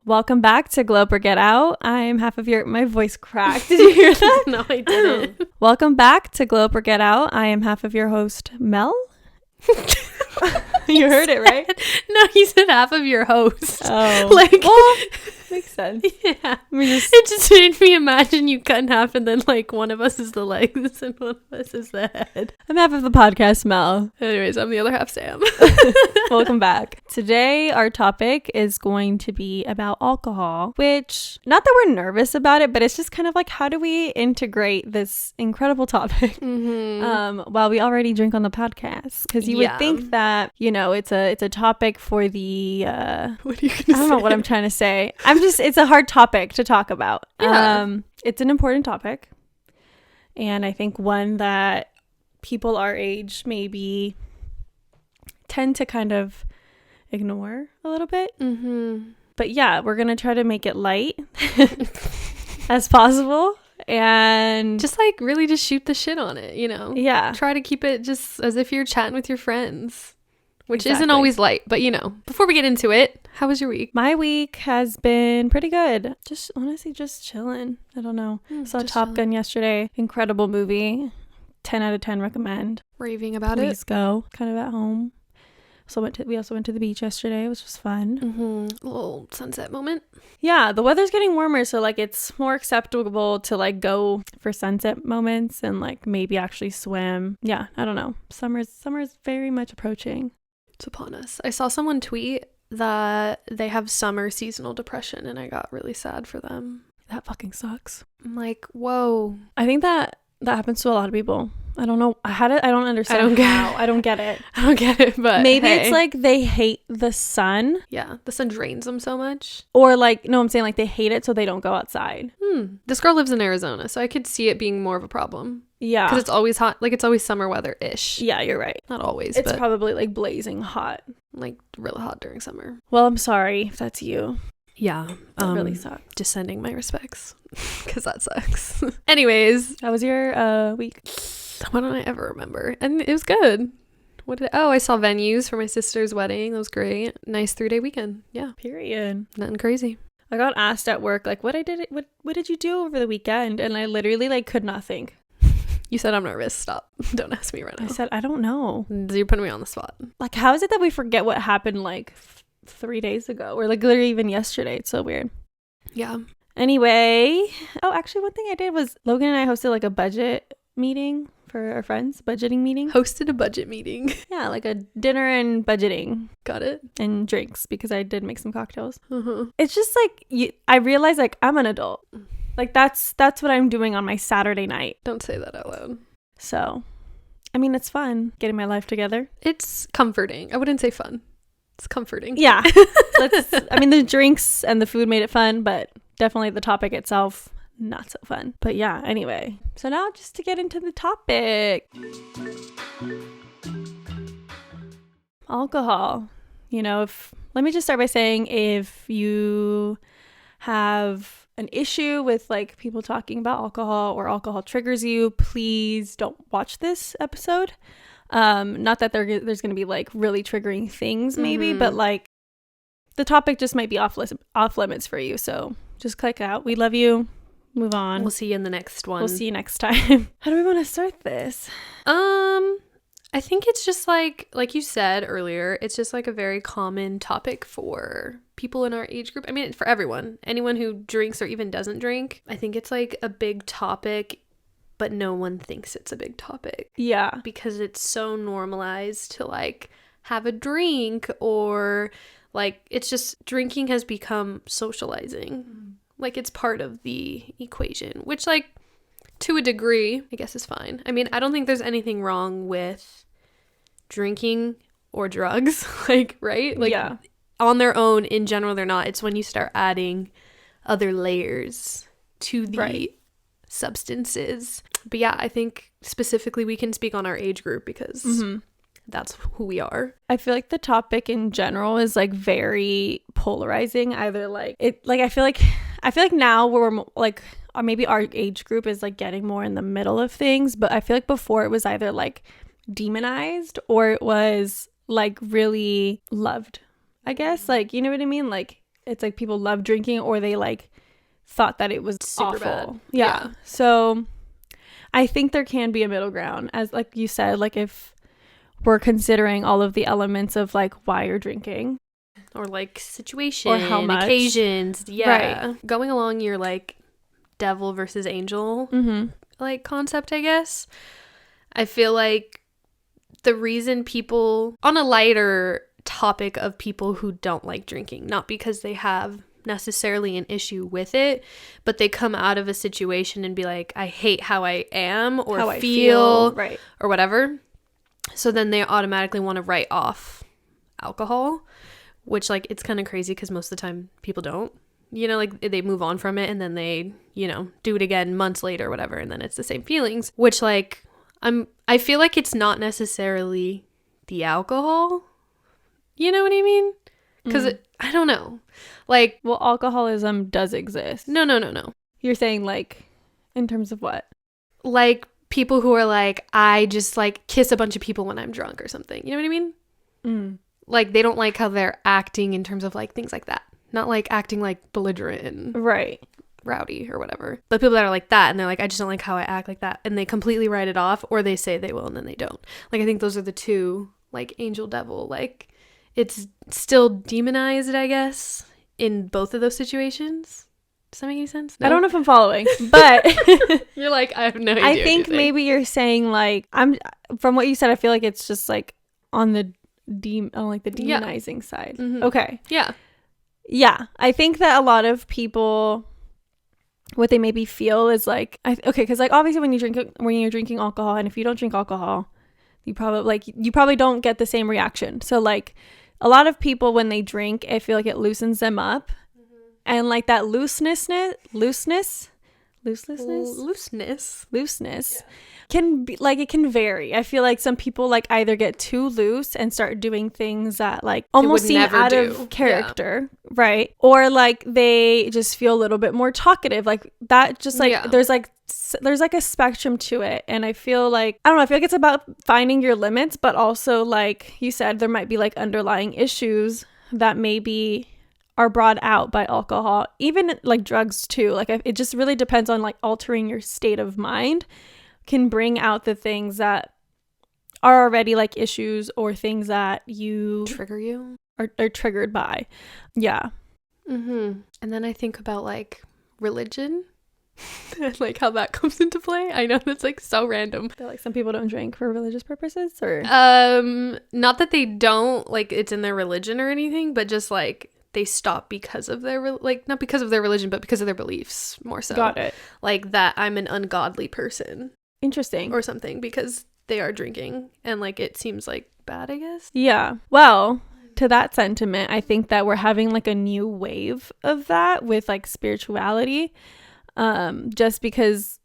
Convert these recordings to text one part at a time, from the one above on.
Welcome back to Globe or Get Out. I am half of your... My voice cracked. Did you hear that? No, I didn't. Welcome back to Globe or Get Out. I am half of your host, Mel. You heard it, right? No, you said half of your host. Oh. Makes sense. Yeah. It just made me imagine you cut in half and then like one of us is the legs and one of us is the head. I'm half of the podcast, Mel. Anyways, I'm the other half, Sam. Welcome back. Today, our topic is going to be about alcohol, which, not that we're nervous about it, but it's just kind of like, how do we integrate this incredible topic while we already drink on the podcast? Because you would think that, you know, it's a topic for the... What are you gonna say? I don't know what I'm trying to say. It's a hard topic to talk about. Yeah. It's an important topic. And I think one that people our age maybe tend to kind of ignore a little bit. But yeah, we're going to try to make it light as possible. And just like really just shoot the shit on it, you know? Yeah. Try to keep it just as if you're chatting with your friends. Which isn't always light, but you know. Before we get into it, how was your week? My week has been pretty good. Just honestly, just chilling. I don't know. Saw Top Gun yesterday. Incredible movie. 10 out of 10 recommend. Raving about it. Please go. Kind of at home. We also went to the beach yesterday, which was fun. A little sunset moment. Yeah, the weather's getting warmer, so like it's more acceptable to like go for sunset moments and like maybe actually swim. Yeah, I don't know. Summer's very much approaching. It's upon us. I saw someone tweet that they have summer seasonal depression and I got really sad for them. That fucking sucks. I'm like, whoa. I think that happens to a lot of people. I don't know. I don't understand. I don't get it. I don't get it, but maybe it's like they hate the sun. Yeah, the sun drains them so much. Or like, no, I'm saying like they hate it so they don't go outside. This girl lives in Arizona, so I could see it being more of a problem. Yeah. Because it's always hot. Like, it's always summer weather-ish. Yeah, you're right. Not always, it's but probably like blazing hot. Like, really hot during summer. Well, I'm sorry if that's you. Yeah. That really sucks. Just sending my respects. Because that sucks. Anyways. How was your week? Why don't I ever remember? And it was good. I saw venues for my sister's wedding. That was great. Nice 3-day weekend. Yeah. Period. Nothing crazy. I got asked at work, like, what did you do over the weekend? And I literally, like, could not think. You said I'm nervous. Stop. Don't ask me right now. I said, I don't know. You're putting me on the spot. Like, how is it that we forget what happened, like, 3 days ago? Or, like, literally even yesterday. It's so weird. Yeah. Anyway. Oh, actually, one thing I did was Logan and I hosted, like, a budget meeting for our friends. Budgeting meeting. Hosted a budget meeting. Yeah, like a dinner and budgeting. Got it. And drinks, because I did make some cocktails. It's just, like, I realize, like, I'm an adult. Like, that's what I'm doing on my Saturday night. Don't say that out loud. So, I mean, it's fun getting my life together. It's comforting. I wouldn't say fun. It's comforting. Yeah. I mean, the drinks and the food made it fun, but definitely the topic itself, not so fun. But yeah, anyway. So now just to get into the topic. Alcohol. You know, let me just start by saying, if you have an issue with like people talking about alcohol or alcohol triggers you, please don't watch this episode. Not that there's going to be like really triggering things maybe, but like the topic just might be off limits for you. So just click out. We love you. Move on. We'll see you in the next one. We'll see you next time. How do we want to start this? I think it's just like you said earlier, it's just like a very common topic for people in our age group. I mean, for everyone, anyone who drinks or even doesn't drink. I think it's like a big topic, but no one thinks it's a big topic. Yeah. Because it's so normalized to like have a drink, or like it's just drinking has become socializing. Like it's part of the equation, which like to a degree, I guess is fine. I mean, I don't think there's anything wrong with drinking or drugs, like, right? Like, yeah. On their own, in general, they're not. It's when you start adding other layers to the substances. But yeah, I think specifically we can speak on our age group because that's who we are. I feel like the topic in general is like very polarizing. Either like it, like I feel like I feel like now we're like, or maybe our age group is like getting more in the middle of things, but I feel like before it was either like demonized or it was like really loved, I guess. Like, you know what I mean? Like, it's like people love drinking or they like thought that it was Super awful. bad. Yeah. So I think there can be a middle ground, as like you said, like if we're considering all of the elements of like why you're drinking. Or like situation, Or how much. occasions. Yeah. Right. Going along your like devil versus angel like concept, I guess. I feel like the reason people, on a lighter topic of people who don't like drinking, not because they have necessarily an issue with it, but they come out of a situation and be like, I hate how I am or How I feel right. or whatever. So then they automatically want to write off alcohol, which like it's kind of crazy because most of the time people don't, you know, like they move on from it and then they, you know, do it again months later or whatever, and then it's the same feelings, which like I feel like it's not necessarily the alcohol, you know what I mean? Because I don't know, like, well, alcoholism does exist. no, You're saying like in terms of what? like people who are like, I just like kiss a bunch of people when I'm drunk or something, you know what I mean? Like they don't like how they're acting in terms of like things like that, not like acting like belligerent and Right. rowdy or whatever, but people that are like that and they're like, I just don't like how I act like that, and they completely write it off, or they say they will and then they don't. Like I think those are the two, like angel devil, like it's still demonized, I guess, in both of those situations. Does that make any sense? No? I don't know if I'm following, but You're like, I have no idea. I think maybe you're saying like, I'm from what you said, I feel like it's just like on the demonizing side. Okay. Yeah, I think that a lot of people, what they maybe feel is like, okay, because like obviously when you're drinking alcohol, and if you don't drink alcohol, you probably don't get the same reaction. So like a lot of people when they drink, I feel like it loosens them up, and like that looseness can be like, it can vary. I feel like some people like either get too loose and start doing things that like almost seem out of character, right? Or like they just feel a little bit more talkative, like that. Just like there's like a spectrum to it, and I feel like, I don't know, I feel like it's about finding your limits, but also like you said, there might be like underlying issues that maybe are brought out by alcohol, even like drugs too. Like it just really depends on like altering your state of mind can bring out the things that are already like issues or things that you trigger you are triggered by. Yeah. And then I think about like religion and like how that comes into play. I know that's like so random. I feel like some people don't drink for religious purposes, or not that they don't, like it's in their religion or anything, but just like they stop because of their like, not because of their religion, but because of their beliefs more so. Got it. Like that I'm an ungodly person. Interesting. Or something, because they are drinking and like it seems like bad, I guess. Yeah. Well, to that sentiment, I think that we're having like a new wave of that with like spirituality. Just because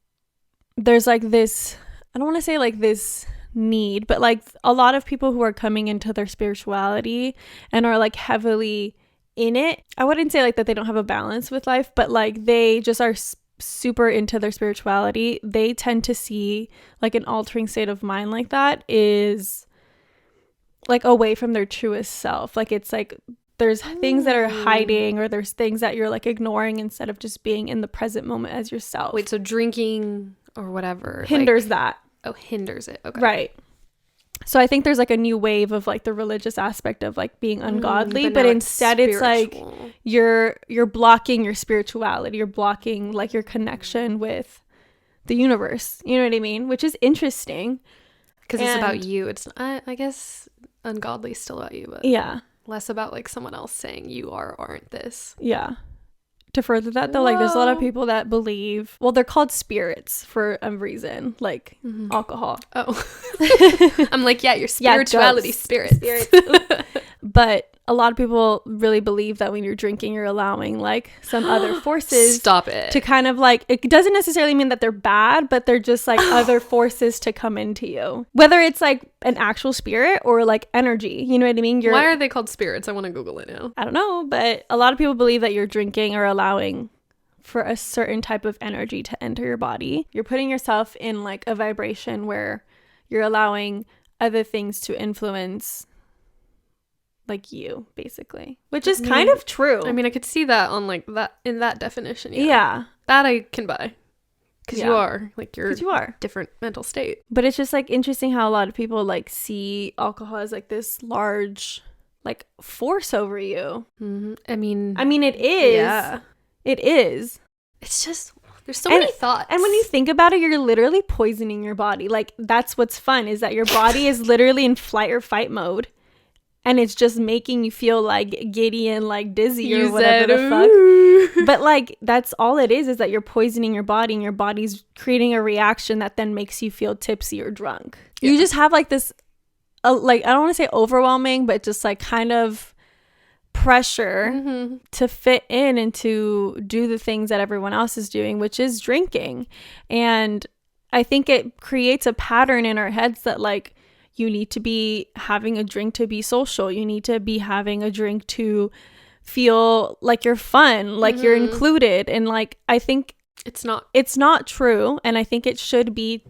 there's like this, I don't want to say like this need, but like a lot of people who are coming into their spirituality and are like heavily in it. I wouldn't say like that they don't have a balance with life, but like they just are super into their spirituality. They tend to see like an altering state of mind like that is like away from their truest self. Like it's like there's things that are hiding, or there's things that you're like ignoring instead of just being in the present moment as yourself. Wait, so drinking or whatever hinders that. Oh, hinders it. Okay. Right. So I think there's like a new wave of like the religious aspect of like being ungodly, but instead it's like you're blocking your spirituality, you're blocking like your connection with the universe. You know what I mean? Which is interesting because it's about you. It's I guess ungodly is still about you, but yeah, less about like someone else saying you are or aren't this. Yeah. To further that though, like there's a lot of people that believe, well, they're called spirits for a reason, like alcohol. Oh. I'm like, yeah, your spirituality, spirits. But a lot of people really believe that when you're drinking, you're allowing like some other forces stop it to kind of like, it doesn't necessarily mean that they're bad, but they're just like other forces to come into you, whether it's like an actual spirit or like energy, you know what I mean? Why are they called spirits? I want to Google it now. I don't know, but a lot of people believe that you're drinking or allowing for a certain type of energy to enter your body. You're putting yourself in like a vibration where you're allowing other things to influence like you, basically, which is kind of true. I mean, I could see that on like that in that definition. Yeah. That I can buy. Because you are like you are different mental state. But it's just like interesting how a lot of people like see alcohol as like this large like force over you. Mm-hmm. I mean it is. Yeah. It is. It's just there's so many thoughts. And when you think about it, you're literally poisoning your body. Like that's what's fun, is that your body is literally in flight or fight mode. And it's just making you feel like giddy and like dizzy or whatever the fuck. But like that's all it is that you're poisoning your body, and your body's creating a reaction that then makes you feel tipsy or drunk. Yeah. You just have like this, like, I don't want to say overwhelming, but just like kind of pressure to fit in and to do the things that everyone else is doing, which is drinking. And I think it creates a pattern in our heads that like, you need to be having a drink to be social. You need to be having a drink to feel like you're fun, like you're included. And like, I think it's not true. And I think it should be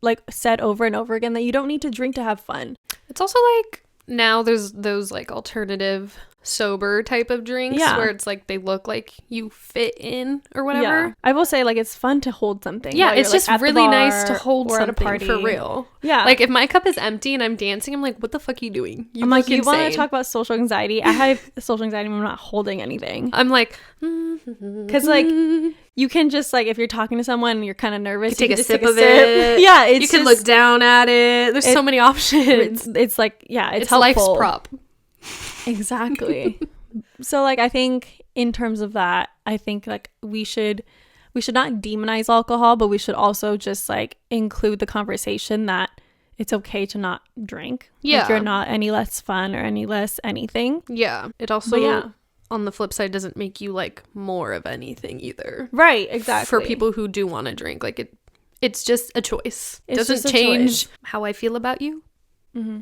like said over and over again that you don't need to drink to have fun. It's also like now there's those like alternative sober type of drinks where it's like they look like you fit in or whatever. Yeah. I will say like it's fun to hold something. Yeah, it's just like really nice to hold something for real. Yeah. Like if my cup is empty and I'm dancing, I'm like, what the fuck are you doing? I'm like, you want to talk about social anxiety? I have social anxiety when I'm not holding anything. I'm like, because like you can just like, if you're talking to someone and you're kind of nervous, you can take a sip of it. Yeah, you can look down at it. There's so many options. It's like, yeah, it's helpful. Life's prop. Exactly. So like, I think in terms of that, I think like we should not demonize alcohol, but we should also just like include the conversation that it's okay to not drink. Yeah. Like you're not any less fun or any less anything. Yeah. It also, on the flip side, doesn't make you like more of anything either. Right. Exactly. For people who do want to drink, like it's just a choice. It doesn't change how I feel about you. Mm-hmm.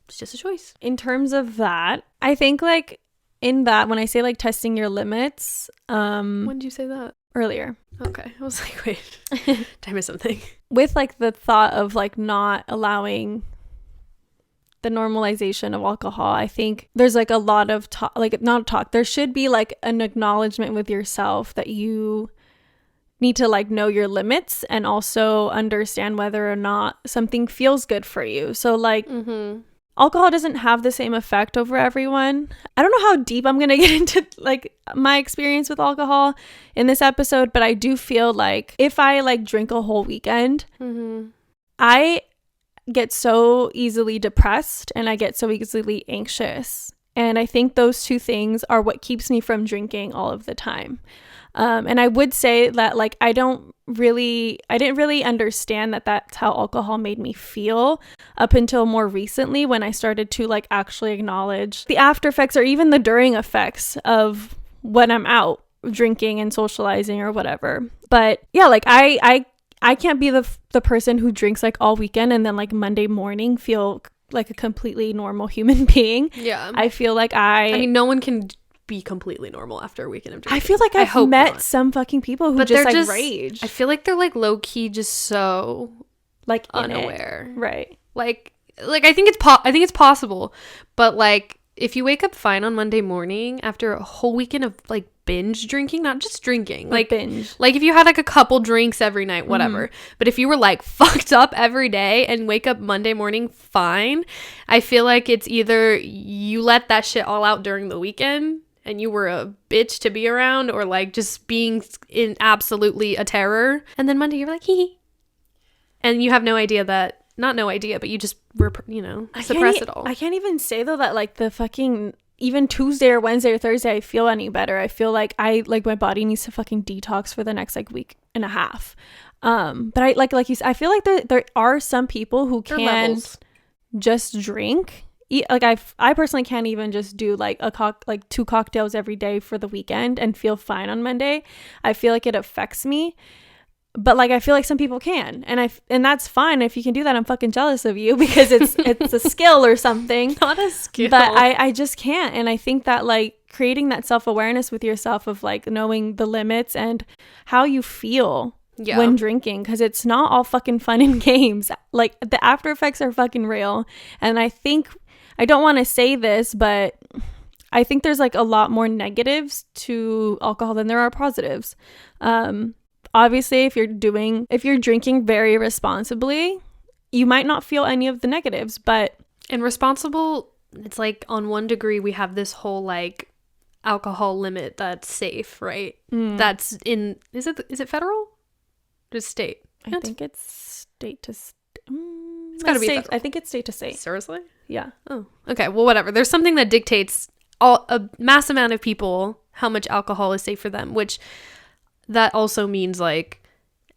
It's just a choice. In terms of that, I think like in that, when I say like testing your limits, when did you say that? Earlier. Okay. I was like, wait, did I miss something? With like the thought of like not allowing the normalization of alcohol, I think there's like a lot of talk, like not talk, there should be like an acknowledgement with yourself that you need to like know your limits and also understand whether or not something feels good for you. So like alcohol doesn't have the same effect over everyone. I don't know how deep I'm going to get into like my experience with alcohol in this episode, but I do feel like if I like drink a whole weekend, I get so easily depressed and I get so easily anxious. And I think those two things are what keeps me from drinking all of the time. And I would say that like I didn't really understand that that's how alcohol made me feel up until more recently, when I started to like actually acknowledge the after effects or even the during effects of when I'm out drinking and socializing or whatever. But yeah, like I can't be the person who drinks like all weekend and then like Monday morning feel like a completely normal human being. Yeah. I feel like I mean, no one can be completely normal after a weekend of drinking. I feel like I've met some fucking people who just like rage. I feel like they're like low key just so like unaware. Right. Like I think it's possible, but like if you wake up fine on Monday morning after a whole weekend of like binge drinking, not just drinking, like binge, like if you had like a couple drinks every night, whatever, but if you were like fucked up every day and wake up Monday morning fine, I feel like it's either you let that shit all out during the weekend and you were a bitch to be around, or like just being in absolutely a terror, and then Monday you're like hee, and you have no idea, but you just suppress it all. I can't even say though that like the fucking even Tuesday or Wednesday or Thursday I feel any better. I feel like my body needs to fucking detox for the next like week and a half. But I like you said, I feel like there are some people who can just drink. Like I personally can't even just do like two cocktails every day for the weekend and feel fine on Monday. I feel like it affects me. But like I feel like some people can, and that's fine. If you can do that, I'm fucking jealous of you, because it's a skill or something. Not a skill. But I just can't. And I think that like creating that self-awareness with yourself of like knowing the limits and how you feel when drinking, because it's not all fucking fun and games. Like the after effects are fucking real. And I think, I don't want to say this, but I think there's like a lot more negatives to alcohol than there are positives. Obviously, if you're drinking very responsibly, you might not feel any of the negatives, but and responsible, it's like on one degree we have this whole like alcohol limit that's safe, right? That's in, is it federal? Just state? I think it's state to state. It's gotta be federal. I think it's state to state. Seriously? Yeah. Oh, okay. Well, whatever. There's something that dictates a mass amount of people how much alcohol is safe for them, which that also means like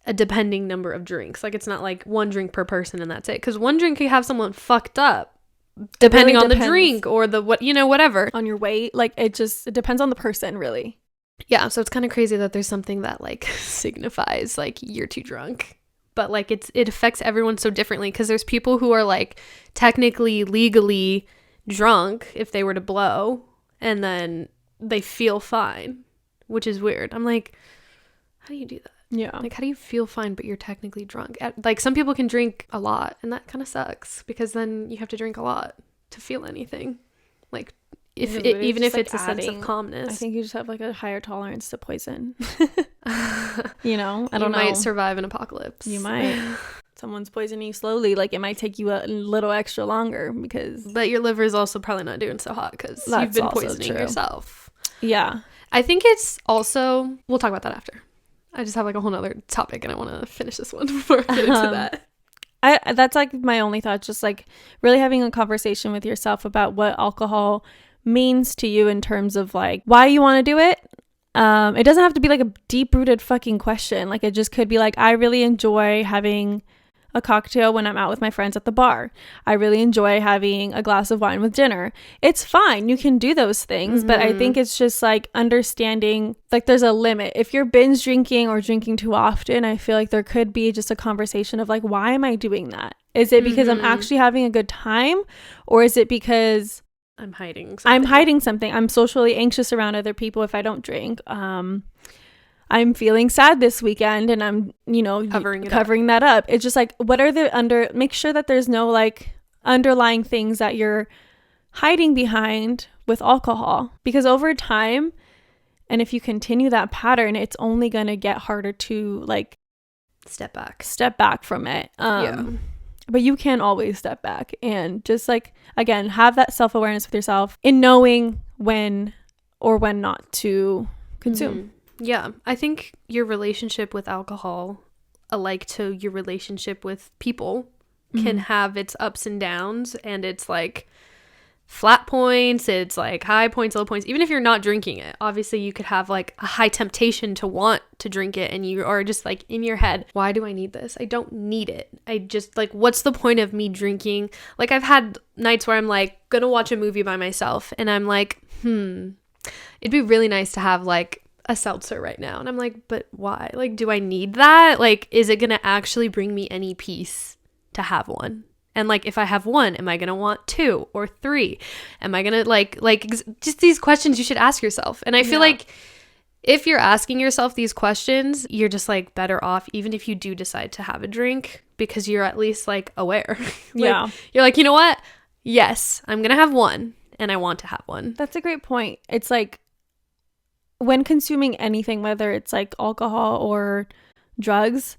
a depending number of drinks. Like it's not like one drink per person and that's it, because one drink could have someone fucked up depending on the drink or the whatever on your weight. Like it depends on the person, really. Yeah, so it's kind of crazy that there's something that like signifies like you're too drunk, but like it affects everyone so differently, because there's people who are like technically legally drunk if they were to blow and then they feel fine, which is weird. I'm like, how do you do that? Yeah. Like, how do you feel fine but you're technically drunk? Like some people can drink a lot and that kind of sucks, because then you have to drink a lot to feel anything. Like even if it's a sense of calmness. I think you just have like a higher tolerance to poison. I don't know. You might survive an apocalypse. You might. Someone's poisoning you slowly. Like it might take you a little extra longer but your liver is also probably not doing so hot because you've been poisoning yourself. Yeah. I think it's also, we'll talk about that after. I just have like a whole nother topic and I want to finish this one before I get into that. That's like my only thought, just like really having a conversation with yourself about what alcohol means to you in terms of like why you want to do it. It doesn't have to be like a deep-rooted fucking question. Like it just could be like, I really enjoy having a cocktail when I'm out with my friends at the bar. I really enjoy having a glass of wine with dinner. It's fine. You can do those things. But I think it's just like understanding like there's a limit. If you're binge drinking or drinking too often, I feel like there could be just a conversation of like, why am I doing that? Is it because I'm actually having a good time? Or is it because I'm hiding something? I'm socially anxious around other people if I don't drink. I'm feeling sad this weekend and I'm, covering that up. It's just like, what are make sure that there's no like underlying things that you're hiding behind with alcohol, because over time, and if you continue that pattern, it's only going to get harder to like step back from it. But you can always step back and just like, again, have that self-awareness with yourself in knowing when or when not to consume. Yeah, I think your relationship with alcohol, alike to your relationship with people, can have its ups and downs, and it's like flat points, it's like high points, low points. Even if you're not drinking it, obviously you could have like a high temptation to want to drink it, and you are just like in your head, why do I need this? I don't need it. I just like, what's the point of me drinking? Like I've had nights where I'm like gonna watch a movie by myself and I'm like, it'd be really nice to have like a seltzer right now. And I'm like, but why? Like, do I need that? Like, is it gonna actually bring me any peace to have one? And like, if I have one, am I gonna want 2 or 3? Am I gonna like just these questions you should ask yourself. And I feel like if you're asking yourself these questions, you're just like better off, even if you do decide to have a drink, because you're at least like aware. You're like, you know what? Yes, I'm gonna have one and I want to have one. That's a great point. It's like, when consuming anything, whether it's like alcohol or drugs,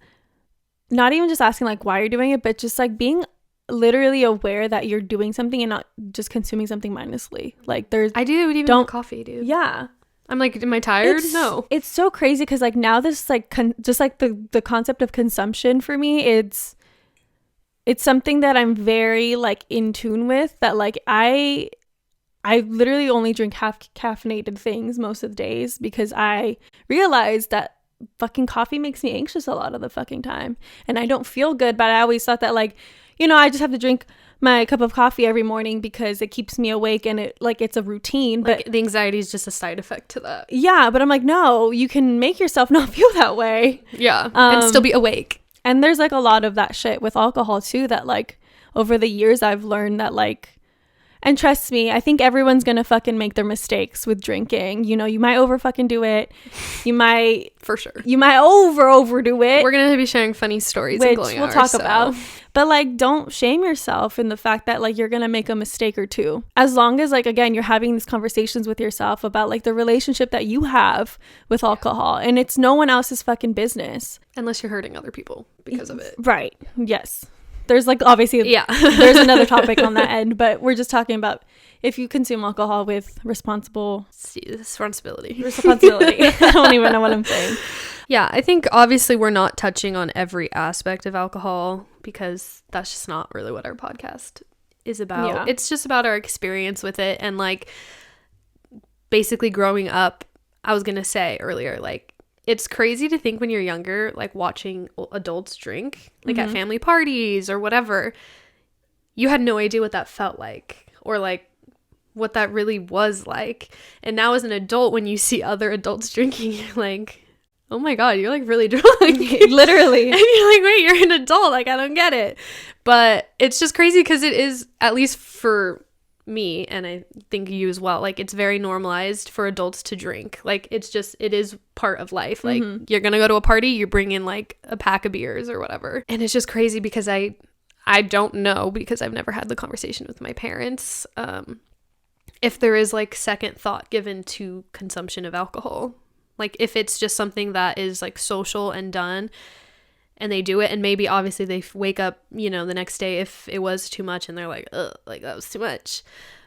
not even just asking like why you're doing it, but just like being literally aware that you're doing something and not just consuming something mindlessly. Like I do even with coffee, dude. Yeah. I'm like, am I tired? No. It's so crazy because like now this like just like the concept of consumption for me, it's something that I'm very like in tune with, that like I literally only drink half caffeinated things most of the days, because I realized that fucking coffee makes me anxious a lot of the fucking time and I don't feel good. But I always thought that like, I just have to drink my cup of coffee every morning because it keeps me awake and it's a routine. Like, but the anxiety is just a side effect to that. Yeah, but I'm like, no, you can make yourself not feel that way. Yeah, and still be awake. And there's like a lot of that shit with alcohol too, that like over the years I've learned that like, And trust me, I think everyone's gonna fucking make their mistakes with drinking. You know, you might over fucking do it. You might, for sure. You might overdo it. We're gonna be sharing funny stories, which and glowing we'll hours, talk so. about. But like, don't shame yourself in the fact that like you're gonna make a mistake or two. As long as like, again, you're having these conversations with yourself about like the relationship that you have with alcohol, and it's no one else's fucking business. Unless you're hurting other people because of it. Right. Yes. There's like obviously there's another topic on that end, but we're just talking about if you consume alcohol with responsibility. I don't even know what I'm saying. Yeah, I think obviously we're not touching on every aspect of alcohol because that's just not really what our podcast is about. Yeah. It's just about our experience with it, and like basically growing up. I was gonna say earlier, like, it's crazy to think when you're younger, like watching adults drink, like at family parties or whatever, you had no idea what that felt like or like what that really was like. And now as an adult, when you see other adults drinking, you're like, oh my God, you're like really drunk. Literally. And you're like, wait, you're an adult. Like, I don't get it. But it's just crazy because it is, at least for me, and I think you as well, like, it's very normalized for adults to drink. Like, it's just, it is part of life. Like, you're gonna go to a party, you bring in like a pack of beers or whatever. And it's just crazy because I don't know, because I've never had the conversation with my parents, if there is like second thought given to consumption of alcohol. Like, if it's just something that is like social and done and they do it, and maybe obviously they wake up, you know, the next day if it was too much and they're like, ugh, like that was too much.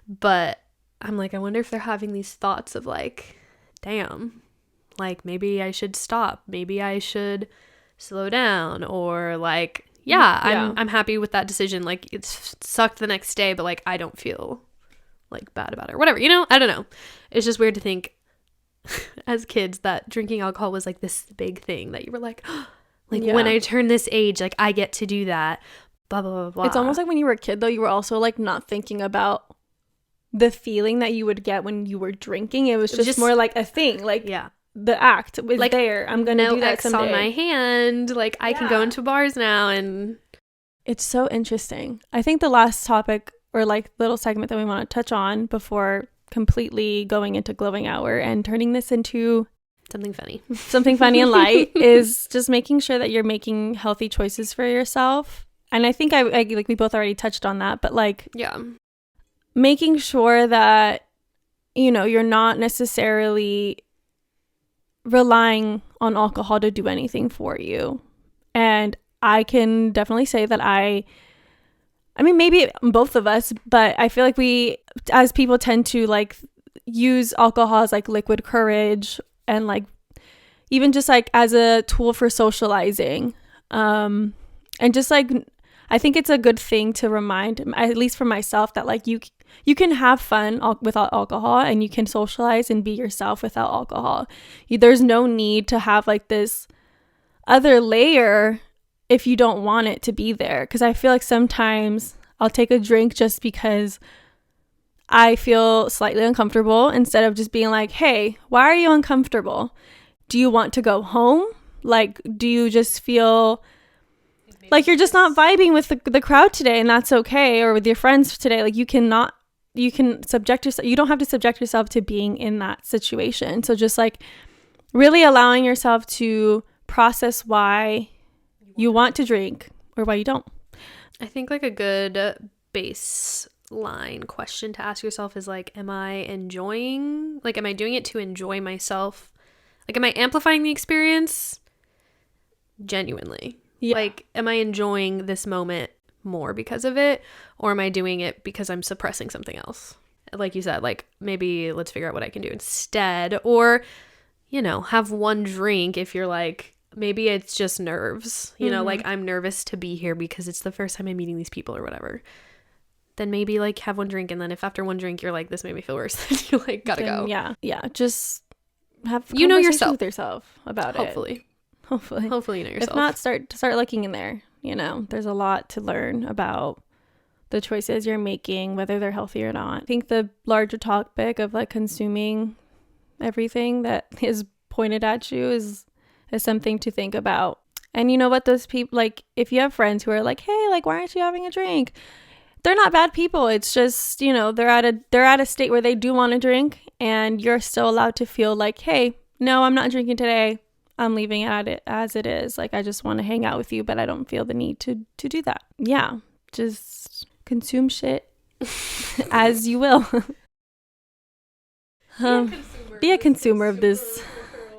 But I'm like, I wonder if they're having these thoughts of like, damn, like maybe I should stop, maybe I should slow down, or like, I'm happy with that decision. Like, it sucked the next day, but like I don't feel like bad about it or whatever, you know? I don't know. It's just weird to think as kids that drinking alcohol was like this big thing that you were like, oh, like when I turn this age, like I get to do that, blah, blah, blah, blah. It's almost like when you were a kid though, you were also like not thinking about the feeling that you would get when you were drinking. It was just more like a thing, like the act was like, there, I'm gonna do that someday. On my hand, like I can go into bars now. And it's so interesting. I think the last topic or like little segment that we want to touch on before completely going into glowing hour and turning this into something funny and light is just making sure that you're making healthy choices for yourself. And I think I like we both already touched on that, but like making sure that, you know, you're not necessarily relying on alcohol to do anything for you. And I can definitely say that I mean, maybe both of us, but I feel like we, as people, tend to like use alcohol as like liquid courage and like even just like as a tool for socializing. And just like, I think it's a good thing to remind, at least for myself, that like you can have fun without alcohol and you can socialize and be yourself without alcohol. There's no need to have like this other layer if you don't want it to be there. Because I feel like sometimes I'll take a drink just because I feel slightly uncomfortable, instead of just being like, hey, why are you uncomfortable? Do you want to go home? Like, do you just feel like you're just not vibing with the crowd today, and that's okay, or with your friends today? Like, you can subject yourself, you don't have to subject yourself to being in that situation. So just like really allowing yourself to process why you want to drink or why you don't. I think like a good baseline question to ask yourself is like, am I doing it to enjoy myself? Like, am I amplifying the experience genuinely? Yeah. Like, am I enjoying this moment more because of it? Or am I doing it because I'm suppressing something else? Like you said, like, maybe let's figure out what I can do instead. Or, you know, have one drink if you're like, maybe it's just nerves, you know, like I'm nervous to be here because it's the first time I'm meeting these people or whatever. Then maybe like have one drink, and then if after one drink you're like, this made me feel worse, then you like gotta go. Yeah. Just have you know yourself with yourself about Hopefully you know yourself. If not, start looking in there. You know, there's a lot to learn about the choices you're making, whether they're healthy or not. I think the larger topic of like consuming everything that is pointed at you is something to think about. And you know what, those people, like if you have friends who are like, hey, like why aren't you having a drink, they're not bad people. It's just, you know, they're at a state where they do want to drink, and you're still allowed to feel like, hey, no, I'm not drinking today. I'm leaving it as it is. Like, I just want to hang out with you, but I don't feel the need to do that. Yeah, just consume shit as you will. Be a consumer of this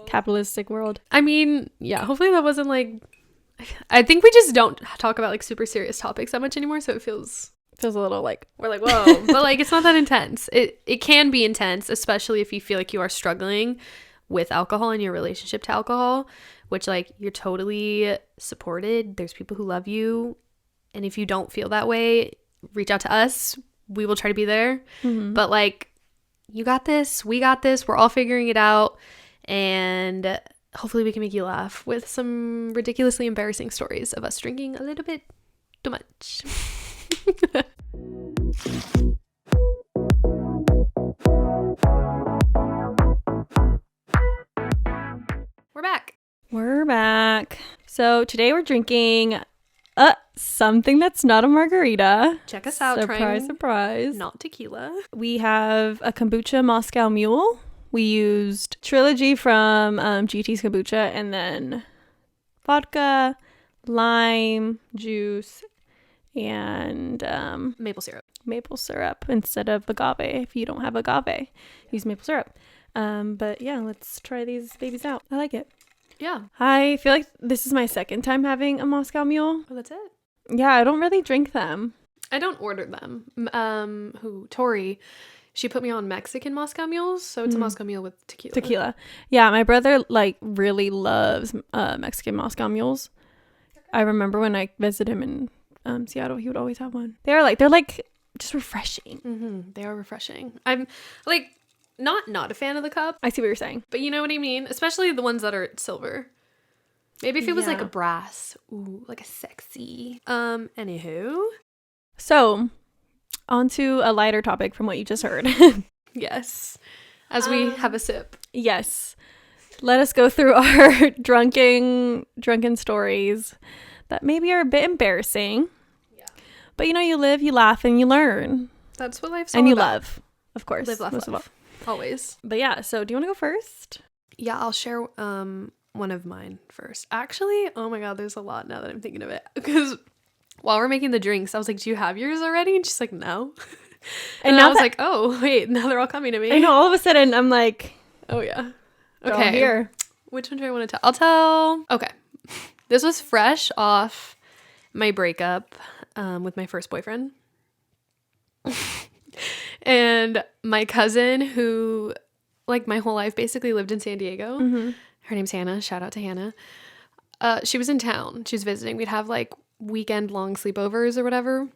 capitalistic world. I mean, yeah, hopefully that wasn't like, I think we just don't talk about like super serious topics that much anymore, so it feels a little like, we're like, whoa. But like, it's not that intense. It can be intense, especially if you feel like you are struggling with alcohol and your relationship to alcohol, which like you're totally supported. There's people who love you, and if you don't feel that way, reach out to us. We will try to be there. But like, you got this, we got this, we're all figuring it out, and hopefully we can make you laugh with some ridiculously embarrassing stories of us drinking a little bit too much. We're back. So today we're drinking something that's not a margarita. Check us out. Surprise. Not tequila. We have a kombucha Moscow Mule. We used Trilogy from GT's Kombucha, and then vodka, lime juice, and maple syrup instead of agave. If you don't have agave, use maple syrup. But yeah, let's try these babies out. I like it. Yeah. I feel like this is my second time having a Moscow Mule. Oh, that's it? Yeah, I don't really drink them. I don't order them. Tori, she put me on Mexican Moscow Mules, so it's a Moscow Mule with tequila. Yeah, my brother like really loves Mexican Moscow Mules. I remember when I visited him in Seattle, he would always have one. They're like just refreshing. They are refreshing. I'm like not a fan of the cup. I see what you're saying. But you know what I mean? Especially the ones that are silver. Maybe if it was like a brass. Ooh, like a sexy. Anywho. So, on to a lighter topic from what you just heard. Yes. As we have a sip. Yes. Let us go through our drunken stories that maybe are a bit embarrassing. Yeah. But you know, you live, you laugh, and you learn. That's what life's all about. And you love, of course. Live, laugh, love. Always. But yeah, so do you want to go first? Yeah, I'll share one of mine first. Actually, oh my god, there's a lot now that I'm thinking of it. Because while we're making the drinks, I was like, do you have yours already? And she's like, no. And now I was like, oh, wait, now they're all coming to me. I know, all of a sudden, I'm like, oh yeah. Okay. Here. Which one do I want to tell? I'll tell. Okay. This was fresh off my breakup with my first boyfriend. And my cousin, who like my whole life basically lived in San Diego. Her name's Hannah. Shout out to Hannah. She was in town. She was visiting. We'd have like weekend long sleepovers or whatever.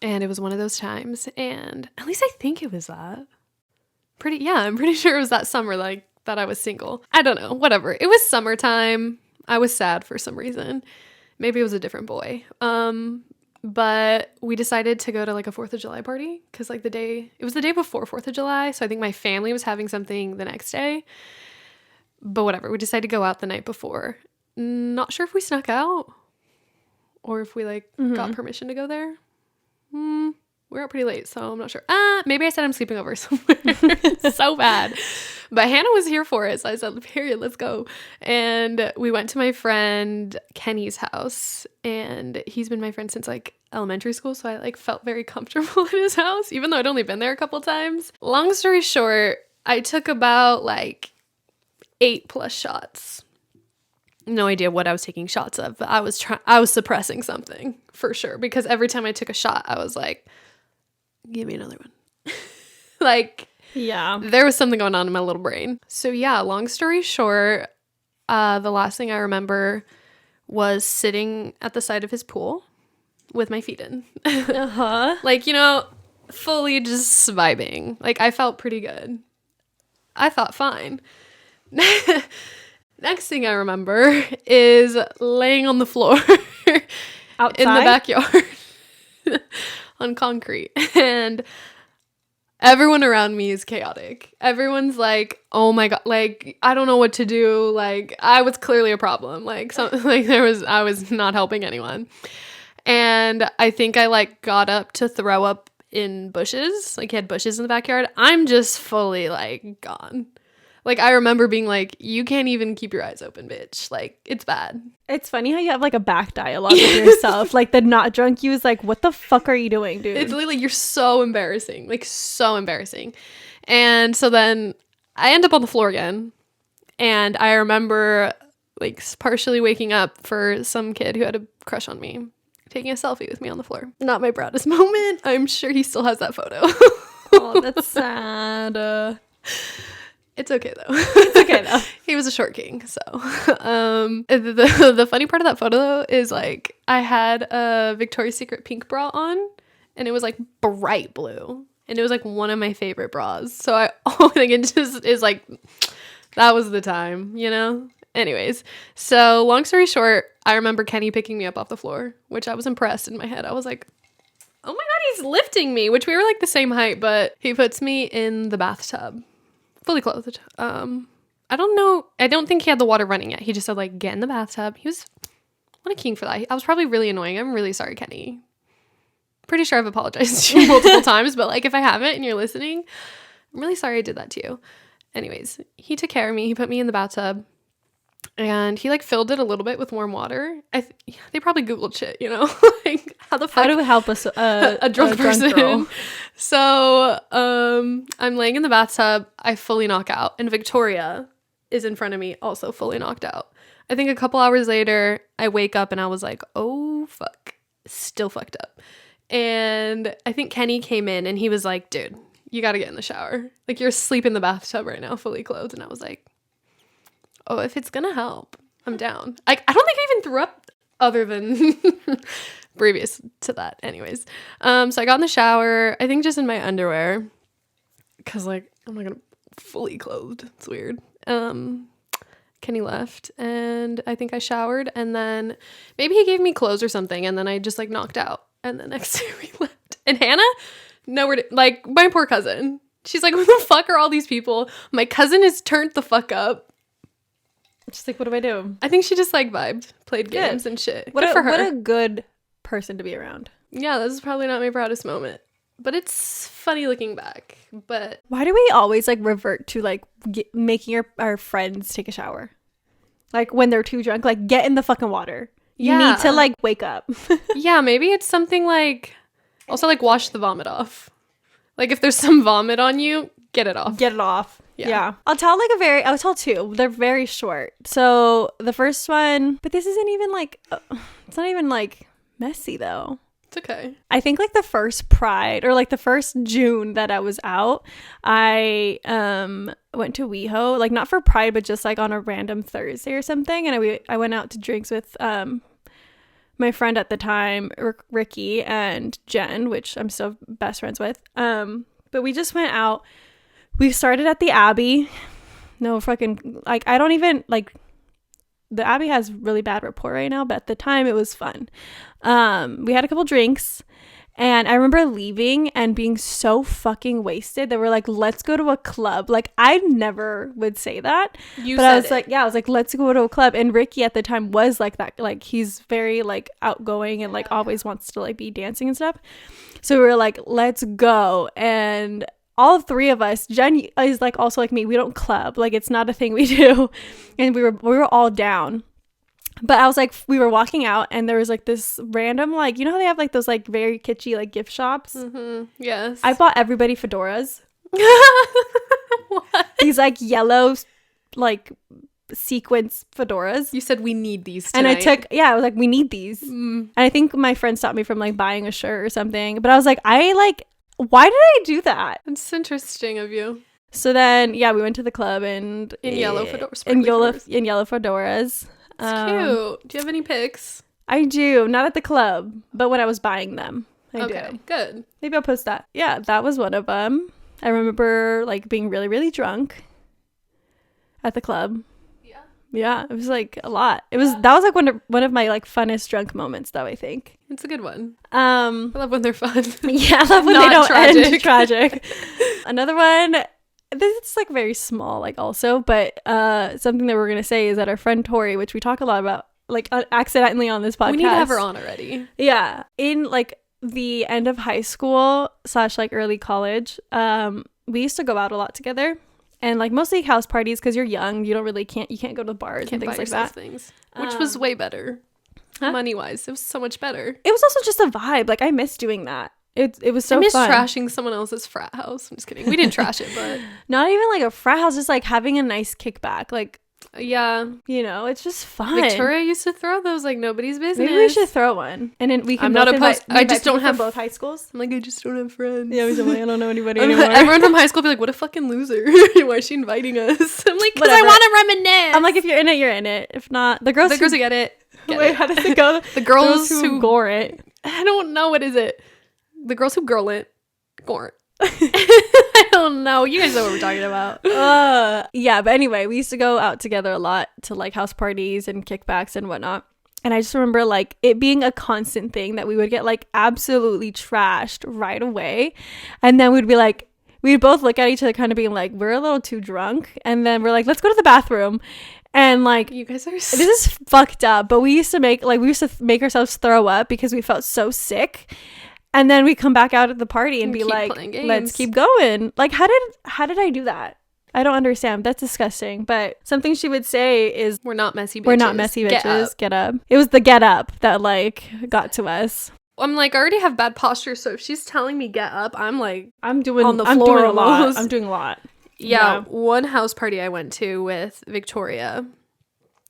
And it was one of those times. And at least I think it was that. I'm pretty sure it was that summer like that I was single. I don't know. Whatever. It was summertime. I was sad for some reason. Maybe it was a different boy. But we decided to go to like a 4th of July party because like it was the day before 4th of July. So I think my family was having something the next day. But whatever. We decided to go out the night before. Not sure if we snuck out or if we like got permission to go there. We were out pretty late, so I'm not sure. Maybe I said I'm sleeping over somewhere. So bad. But Hannah was here for it, so I said, period, let's go. And we went to my friend Kenny's house, and he's been my friend since like elementary school, so I like felt very comfortable in his house, even though I'd only been there a couple times. Long story short, I took about like 8+ shots. No idea what I was taking shots of, but I was suppressing something for sure, because every time I took a shot, I was like, give me another one. Like, yeah, there was something going on in my little brain. So yeah, long story short, the last thing I remember was sitting at the side of his pool with my feet in. Like, you know, fully just vibing. Like, I felt pretty good. I thought fine. Next thing I remember is laying on the floor outside in the backyard on concrete, and everyone around me is chaotic. Everyone's like, "Oh my god!" Like, I don't know what to do. Like, I was clearly a problem. Like, I was not helping anyone. And I think I like got up to throw up in bushes. Like he had bushes in the backyard. I'm just fully like gone. Like I remember being like, you can't even keep your eyes open, bitch. Like it's bad. It's funny how you have like a back dialogue with yourself. Like the not drunk you is like, what the fuck are you doing, dude? It's literally like you're so embarrassing. Like so embarrassing. And so then I end up on the floor again. And I remember like partially waking up for some kid who had a crush on me taking a selfie with me on the floor. Not my proudest moment. I'm sure he still has that photo. Oh, that's sad. It's okay though. It's okay though. He was a short king. So the funny part of that photo though is like I had a Victoria's Secret pink bra on and it was like bright blue. And it was like one of my favorite bras. So I think it just is like, that was the time, you know? Anyways, so long story short, I remember Kenny picking me up off the floor, which I was impressed in my head. I was like, oh my God, he's lifting me, which we were like the same height, but he puts me in the bathtub, fully clothed. I don't know. I don't think he had the water running yet. He just said like, get in the bathtub. He was, what a king for that. I was probably really annoying. I'm really sorry, Kenny. Pretty sure I've apologized to you multiple times, but like if I haven't and you're listening, I'm really sorry I did that to you. Anyways, he took care of me. He put me in the bathtub. And he like filled it a little bit with warm water. They probably Googled shit, you know, like how the fuck How do we help us a drunk person? girl? So I'm laying in the bathtub. I fully knock out, and Victoria is in front of me, also fully knocked out. I think a couple hours later, I wake up and I was like, oh fuck, still fucked up. And I think Kenny came in and he was like, dude, you got to get in the shower. Like you're asleep in the bathtub right now, fully clothed. And I was like, oh, if it's gonna help, I'm down. Like, I don't think I even threw up other than previous to that. Anyways, so I got in the shower, I think just in my underwear, because, like, I'm not gonna fully clothed. It's weird. Kenny left, and I think I showered, and then maybe he gave me clothes or something, and then I just, like, knocked out. And the next day we left. And Hannah, nowhere to, like, my poor cousin. She's like, who the fuck are all these people? My cousin is turned the fuck up. Just like, what do I do? I think she just like vibed, played games and shit. Good for her. What a good person to be around. Yeah, this is probably not my proudest moment, but it's funny looking back. But why do we always like revert to like making our friends take a shower? Like when they're too drunk, like get in the fucking water. You need to like wake up. Yeah, maybe it's something like also like wash the vomit off. Like if there's some vomit on you, get it off. Get it off. Yeah. I'll tell two. They're very short. So the first one, but this isn't even like, it's not even like messy though. It's okay. I think like the first Pride or like the first June that I was out, I went to WeHo, like not for Pride, but just like on a random Thursday or something. And I went out to drinks with my friend at the time, Ricky and Jen, which I'm still best friends with. But we just went out. We started at the Abbey. No fucking, like, I don't even, like, the Abbey has really bad rapport right now, but at the time it was fun. We had a couple drinks, and I remember leaving and being so fucking wasted that we're like, let's go to a club. Like, I never would say that. I was like, let's go to a club. And Ricky at the time was like that. Like, he's very, like, outgoing and, like, always wants to, like, be dancing and stuff. So we were like, let's go. And all three of us, Jen is like also like me, we don't club, like it's not a thing we do, and we were all down. But I was like, we were walking out and there was like this random, like, you know how they have like those like very kitschy like gift shops? Mm-hmm. Yes. I bought everybody fedoras. What? These like yellow like sequence fedoras. You said we need these tonight. And I was like, we need these. And I think my friend stopped me from like buying a shirt or something, but I was like, why did I do that? It's interesting of you. So then, yeah, we went to the club and in yellow fedoras. In yellow fedoras. It's cute. Do you have any pics? I do. Not at the club, but when I was buying them, I do. Good. Maybe I'll post that. Yeah, that was one of them. I remember like being really, really drunk at the club. Yeah, it was like a lot. That was like one of my like funnest drunk moments though, I think. It's a good one. I love when they're fun. Yeah, I love when they don't end tragic. Another one, this is like very small, like also, but something that we're gonna say is that our friend Tori, which we talk a lot about like accidentally on this podcast. We need to have her on already. Yeah. In like the end of high school / like early college, we used to go out a lot together, and like mostly house parties because you're young. You can't go to bars and things like that. Things, which was way better. Huh? Money wise, it was so much better. It was also just a vibe. Like I miss doing that. It was so I miss fun. trashing someone else's frat house. I'm just kidding. We didn't trash it, but not even like a frat house, just like having a nice kickback. Like, yeah, you know, it's just fun. Victoria used to throw those like nobody's business. Maybe we should throw one, and then we can. I'm not opposed. I just don't have both high schools. I'm like, I just don't have friends. Yeah, we don't, like, I don't know anybody anymore. Everyone from high school be like, what a fucking loser. Why is she inviting us? I'm like, because I Whatever. want to reminisce. I'm like, if you're in it, you're in it. If not, the girls who get it. Wait, how does it go? The girls who gore it. I don't know, what is it? The girls who girl it. Gore. I don't know. You guys know what we're talking about. Yeah, but anyway, we used to go out together a lot to like house parties and kickbacks and whatnot. And I just remember like it being a constant thing that we would get like absolutely trashed right away. And then we'd be like, we'd both look at each other kind of being like, we're a little too drunk. And then we're like, let's go to the bathroom. And like, you guys are this is fucked up, but we used to make ourselves throw up because we felt so sick. And then we come back out at the party and be like, let's keep going. Like, how did I do that? I don't understand. That's disgusting. But something she would say is, we're not messy bitches. We're not messy bitches. Get up. It was the get up that like got to us. I'm like, I already have bad posture, so if she's telling me get up, I'm like, I'm doing on the floor doing a lot. almost. I'm doing a lot. Yeah, one house party I went to with Victoria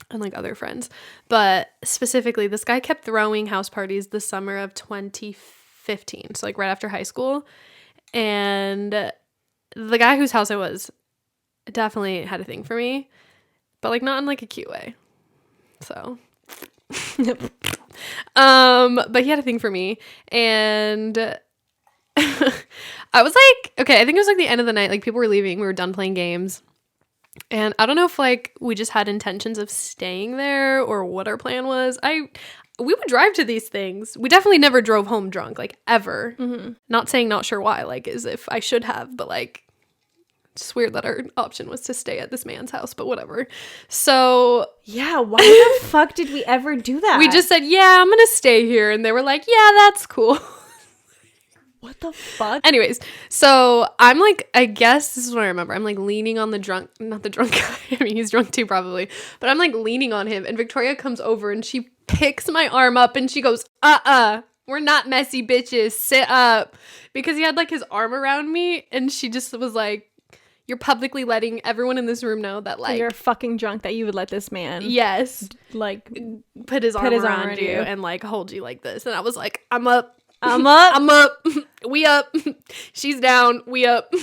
and like other friends, but specifically this guy kept throwing house parties the summer of 2015, so like right after high school, and the guy whose house I was definitely had a thing for me, but like not in like a cute way. So but he had a thing for me, and I was like, okay, I think it was like the end of the night, like people were leaving, we were done playing games, and I don't know if like we just had intentions of staying there or what our plan was. We would drive to these things. We definitely never drove home drunk, like ever. Mm-hmm. Not saying not sure why, like as if I should have, but like it's just weird that our option was to stay at this man's house, but whatever. So yeah, why the fuck did we ever do that? We just said, yeah, I'm gonna stay here, and they were like, yeah, that's cool. What the fuck? Anyways, so I'm like, I guess this is what I remember. I'm like leaning on not the drunk guy. I mean, he's drunk too probably. But I'm like leaning on him, and Victoria comes over and she picks my arm up and she goes, we're not messy bitches. Sit up. Because he had like his arm around me, and she just was like, you're publicly letting everyone in this room know that like you're fucking drunk that you would let this man like put his arm around you and like hold you like this. And I was like, I'm up. We up. She's down. We up.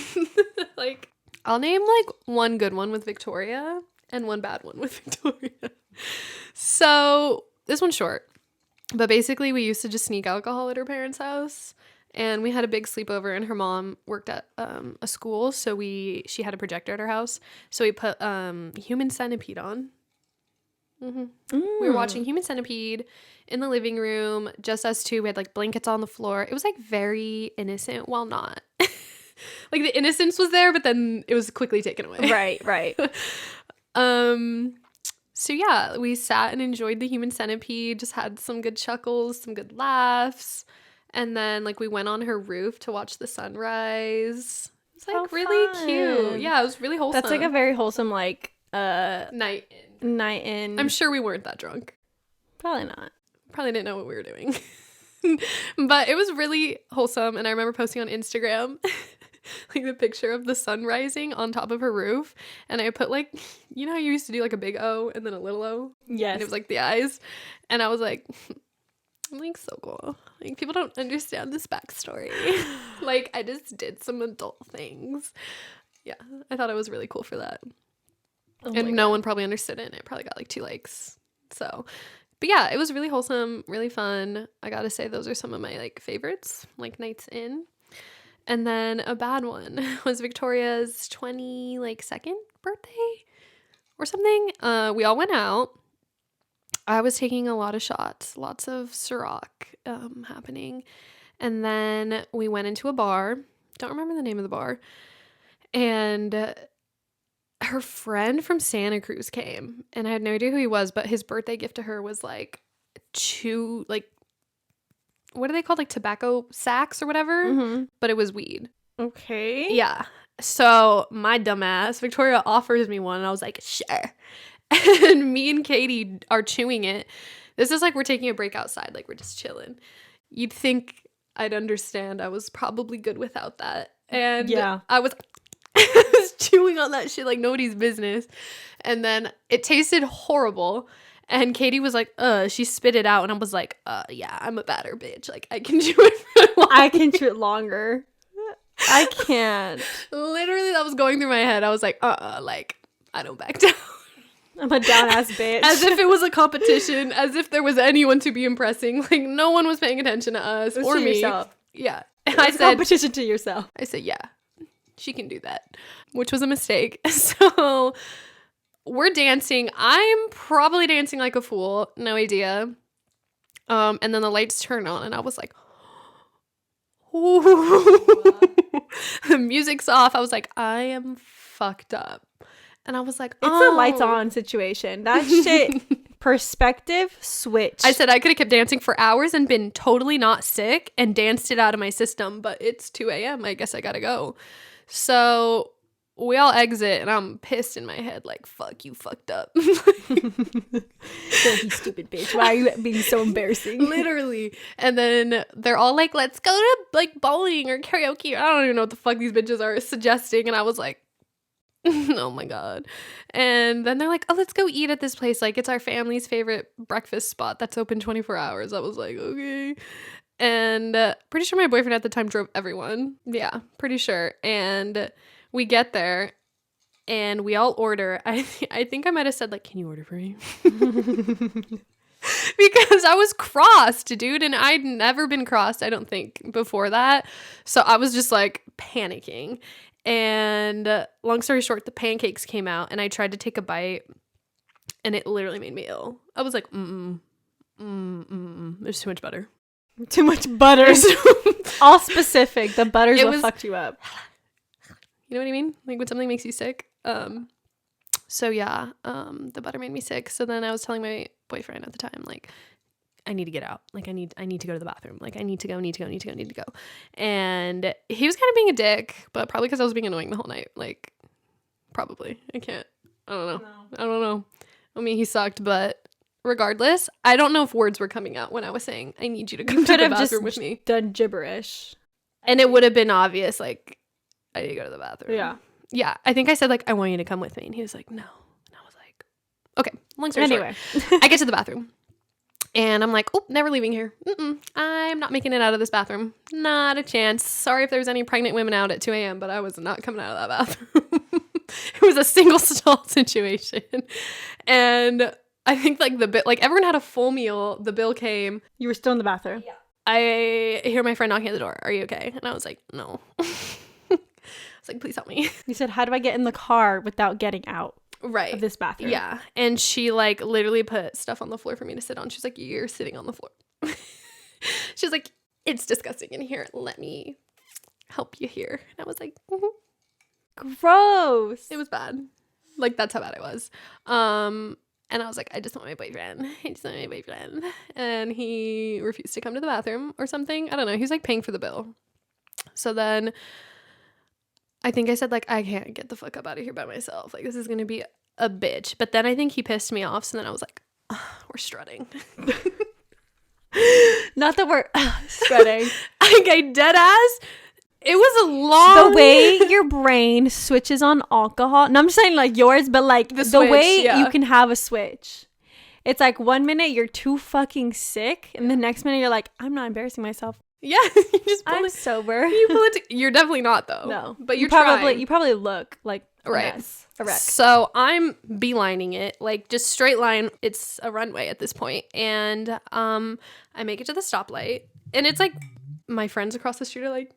Like, I'll name like one good one with Victoria and one bad one with Victoria. So this one's short, but basically we used to just sneak alcohol at her parents' house, and we had a big sleepover, and her mom worked at a school, so she had a projector at her house, so we put Human Centipede on. Mm-hmm. We were watching Human Centipede in the living room, just us two. We had like blankets on the floor. It was like very innocent, while not. Like the innocence was there, but then it was quickly taken away. Right. So yeah, we sat and enjoyed the Human Centipede, just had some good chuckles, some good laughs. And then like we went on her roof to watch the sunrise. It was like really cute. Yeah, it was really wholesome. That's like a very wholesome like night in. I'm sure we weren't that drunk. Probably not. Probably didn't know what we were doing. But it was really wholesome, and I remember posting on Instagram like the picture of the sun rising on top of her roof, and I put like, you know how you used to do like a big O and then a little O? Yes. And it was like the eyes, and I was like, I'm like, so cool. Like, people don't understand this backstory. Like, I just did some adult things. Yeah, I thought it was really cool for that. Oh, and no one probably understood it, and it probably got like 2 likes. So, but yeah, it was really wholesome, really fun. I gotta say, those are some of my like favorites, like nights in. And then a bad one was Victoria's 22nd birthday or something. We all went out. I was taking a lot of shots, lots of Ciroc happening. And then we went into a bar. Don't remember the name of the bar. And her friend from Santa Cruz came, and I had no idea who he was, but his birthday gift to her was like two, like, what are they called? Like tobacco sacks or whatever, Mm-hmm. but it was weed. Okay. Yeah. So my dumbass, Victoria offers me one, and I was like, sure. And me and Katie are chewing it. This is like we're taking a break outside, like we're just chilling. You'd think I'd understand. I was probably good without that. And Yeah. I was I was chewing on that shit like nobody's business. And then it tasted horrible. And Katie was like, she spit it out. And I was like, yeah, I'm a batter bitch. Like, I can chew it for long. I can chew it longer. I can't. Literally, that was going through my head. I was like, like, I don't back down. I'm a down ass bitch. As if it was a competition, as if there was anyone to be impressing. Like, no one was paying attention to us or to me. yourself. Yeah. And It's a competition to yourself. I said, yeah, she can do that, which was a mistake. So we're dancing. I'm probably dancing like a fool. No idea. And then the lights turn on, and I was like, ooh. The music's off. I was like, I am fucked up. And I was like, It's a lights on situation. That shit, perspective switch. I said I could have kept dancing for hours and been totally not sick and danced it out of my system, but it's 2 a.m. I guess I gotta go. So we all exit, and I'm pissed in my head, like, fuck, you fucked up. Don't be stupid bitch. Why are you being so embarrassing? Literally. And then they're all like, let's go to like bowling or karaoke. I don't even know what the fuck these bitches are suggesting. And I was like, oh my God. And then they're like, oh, let's go eat at this place. Like, it's our family's favorite breakfast spot that's open 24 hours. I was like, okay. And pretty sure my boyfriend at the time drove everyone. Yeah, pretty sure. And we get there, and we all order. I think I might have said, like, can you order for me? Because I was crossed, dude, and I'd never been crossed, I don't think, before that. So I was just, like, panicking. And long story short, the pancakes came out, and I tried to take a bite, and it literally made me ill. I was like, there's too much butter. Too much butter. All specific. The butter's what fucked you up. You know what I mean? Like when something makes you sick. So yeah, the butter made me sick. So then I was telling my boyfriend at the time, like, I need to get out. Like, I need to go to the bathroom. Like, I need to go. And he was kind of being a dick, but probably because I was being annoying the whole night. Like, probably. I don't know. I mean, he sucked, but regardless, I don't know if words were coming out when I was saying, I need you to come to the bathroom with me. Done gibberish. And it would have been obvious, like, I need to go to the bathroom. Yeah. Yeah. I think I said, like, I want you to come with me. And he was like, no. And I was like, okay. Long story short, I get to the bathroom. And I'm like, oh, never leaving here. I'm not making it out of this bathroom. Not a chance. Sorry if there's any pregnant women out at 2 a.m., but I was not coming out of that bathroom. It was a single stall situation. And I think, like, everyone had a full meal. The bill came. You were still in the bathroom? Yeah. I hear my friend knocking at the door. Are you okay? And I was like, no. I was like, please help me. You said, how do I get in the car without getting out? Right. Of this bathroom. Yeah. And she, like, literally put stuff on the floor for me to sit on. She's like, you're sitting on the floor. She's like, it's disgusting in here. Let me help you here. And I was like, Gross. It was bad. Like, that's how bad it was. And I was like, I just want my boyfriend. And he refused to come to the bathroom or something. I don't know. He was, like, paying for the bill. So then I think I said, like, I can't get the fuck up out of here by myself. Like, this is going to be a bitch. But then I think he pissed me off. So then I was like, we're strutting. Not that we're strutting. I dead ass. It was a long... The way your brain switches on alcohol. No, I'm just saying, like, yours, but, like, the way you can have a switch. It's like 1 minute you're too fucking sick. And the next minute you're like, I'm not embarrassing myself. Yeah, you just I'm sober. You're definitely not, though. No, but you're you probably look like a right. mess, a wreck. So I'm beelining it, like, just straight line. It's a runway at this point, and I make it to the stoplight, and it's like my friends across the street are like,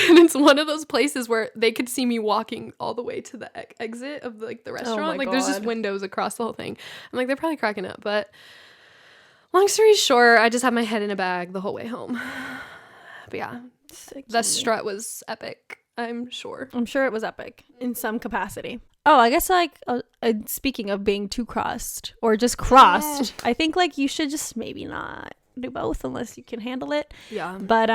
and it's one of those places where they could see me walking all the way to the exit of, like, the restaurant. Like, there's just windows across the whole thing. I'm like, they're probably cracking up, but. Long story short, I just had my head in a bag the whole way home. But yeah, that strut was epic. I'm sure. I'm sure it was epic in some capacity. Oh, I guess like speaking of being too crossed or just crossed, I think like you should just maybe not do both unless you can handle it. Yeah. But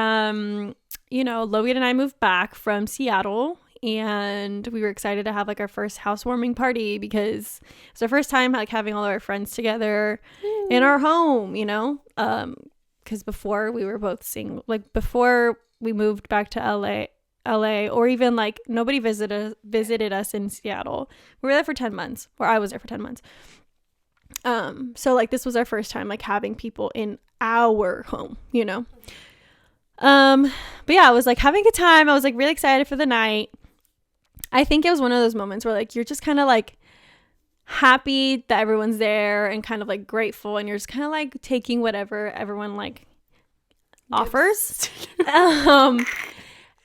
you know, Logan and I moved back from Seattle, and we were excited to have like our first housewarming party because it's our first time like having all our friends together in our home, you know. Because before we were both single, like before we moved back to LA, or even like nobody visited us in Seattle. We were there for 10 months, or I was there for 10 months. So like this was our first time like having people in our home, you know. But yeah, I was like having a good time. I was like really excited for the night. I think it was one of those moments where like you're just kind of like happy that everyone's there and kind of like grateful, and you're just kind of like taking whatever everyone like offers.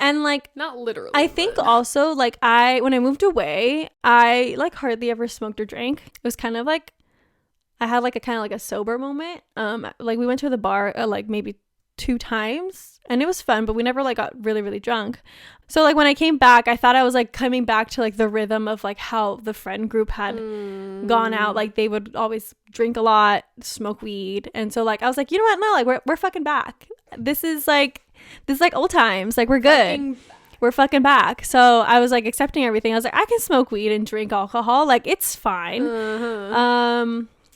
And like not literally. I think also like when I moved away, I like hardly ever smoked or drank. It was kind of like I had like a kind of like a sober moment. Like we went to the bar like maybe 2 times, and it was fun, but we never like got really, really drunk. So like when I came back, I thought I was like coming back to like the rhythm of like how the friend group had gone out. Like they would always drink a lot, smoke weed, and so like I was like, you know what? No, like we're fucking back. This is like old times. Like we're good. We're fucking back. So I was like accepting everything. I was like, I can smoke weed and drink alcohol. Like it's fine.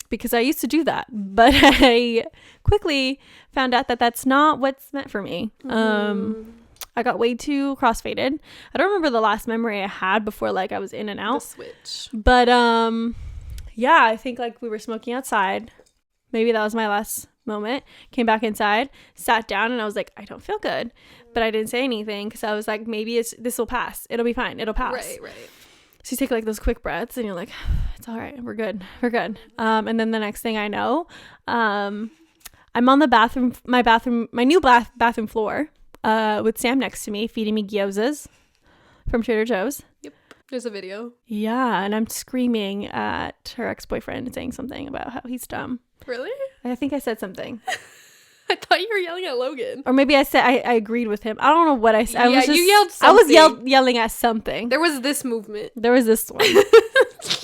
Because I used to do that, but I quickly found out that that's not what's meant for me. I got way too crossfaded. I don't remember the last memory I had before like I was in and out. The switch. But yeah, I think like we were smoking outside. Maybe that was my last moment. Came back inside, sat down, and I was like, I don't feel good, but I didn't say anything because I was like, maybe this will pass. It'll be fine. It'll pass. Right. So you take like those quick breaths, and you're like, it's all right. We're good. And then the next thing I know, I'm on my new bathroom floor, with Sam next to me feeding me gyozas from Trader Joe's. Yep. There's a video. Yeah, and I'm screaming at her ex-boyfriend and saying something about how he's dumb. Really? I think I said something. I thought you were yelling at Logan. Or maybe I said I agreed with him. I don't know what I said. Yeah, you yelled something. I was yelling at something. There was this movement. There was this one.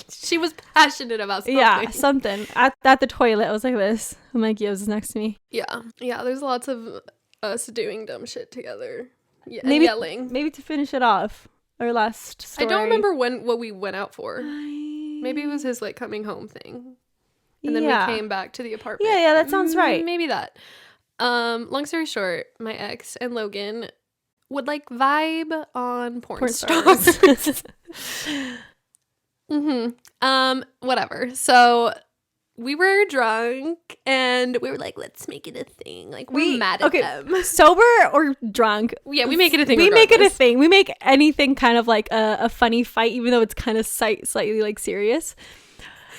She was passionate about something. Yeah, something. At the toilet, I was like this. And my Gio's is next to me. Yeah, there's lots of us doing dumb shit together. Yeah, and maybe, yelling. Maybe to finish it off, our last story. I don't remember what we went out for. Maybe it was his like coming home thing. And then we came back to the apartment. Yeah, that sounds right. Maybe that. Long story short, my ex and Logan would like vibe on porn stars. Whatever. So we were drunk and we were like, let's make it a thing. Like we're mad at them. Sober or drunk? Yeah, we make it a thing. We make it a thing. We make anything kind of like a funny fight, even though it's kind of slightly like serious.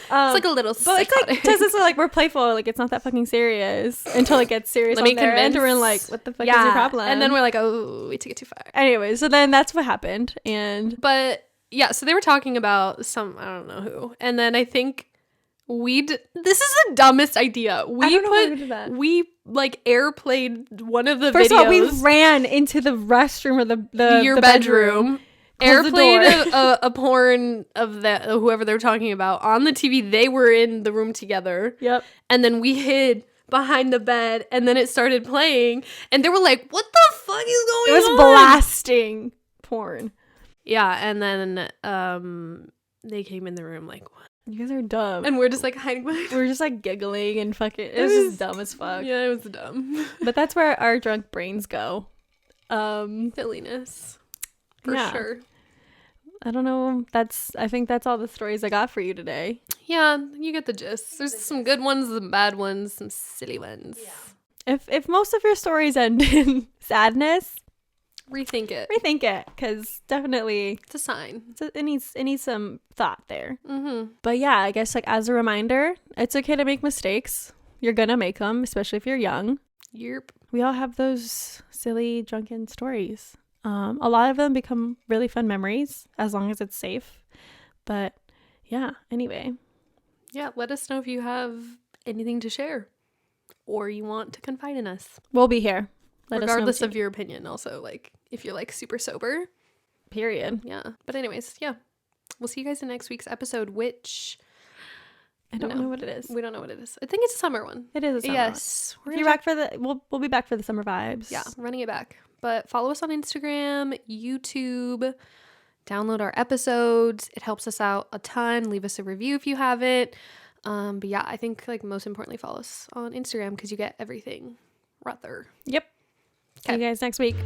It's like a little psychotic. But it's like, just like we're playful, like it's not that fucking serious until it gets serious. Let me convince. And we're like, what the fuck is your problem? And then we're like, oh, we took it too far. Anyway, so then that's what happened. But yeah, so they were talking about I don't know who, and then I think this is the dumbest idea. We like airplayed one of the videos. First of all, we ran into the restroom or your bedroom. Airplayed a porn of whoever they were talking about on the TV. They were in the room together. Yep. And then we hid behind the bed, and then it started playing, and they were like, "What the fuck is going on?" It was blasting porn. Yeah, and then they came in the room like, "What? You guys are dumb." And we're just like hiding behind. We're just like giggling and fucking. It was just dumb as fuck. Yeah, it was dumb. But that's where our drunk brains go. Silliness. For sure. I don't know. I think that's all the stories I got for you today. Yeah, you get the gist. There's some good ones, some bad ones, some silly ones. Yeah. If most of your stories end in rethink it, because definitely it's a sign. It needs some thought there. But yeah, I guess like as a reminder, it's okay to make mistakes. You're gonna make them, especially if you're young. Yep. We all have those silly drunken stories. A lot of them become really fun memories as long as it's safe. But yeah, anyway. Yeah, let us know if you have anything to share or you want to confide in us. We'll be here. Regardless of your opinion. Also, like if you're like super sober, Period. Yeah. But anyways, yeah. We'll see you guys in next week's episode, which I don't know what it is. we don't know what it is. I think it's a summer one. It is a summer Yes. one. If you're back for we'll be back for the summer vibes. Yeah, running it back. But follow us on Instagram, YouTube, download our episodes. It helps us out a ton. Leave us a review if you haven't. But yeah, I think like most importantly, follow us on Instagram because you get everything right there. Yep. See you guys next week.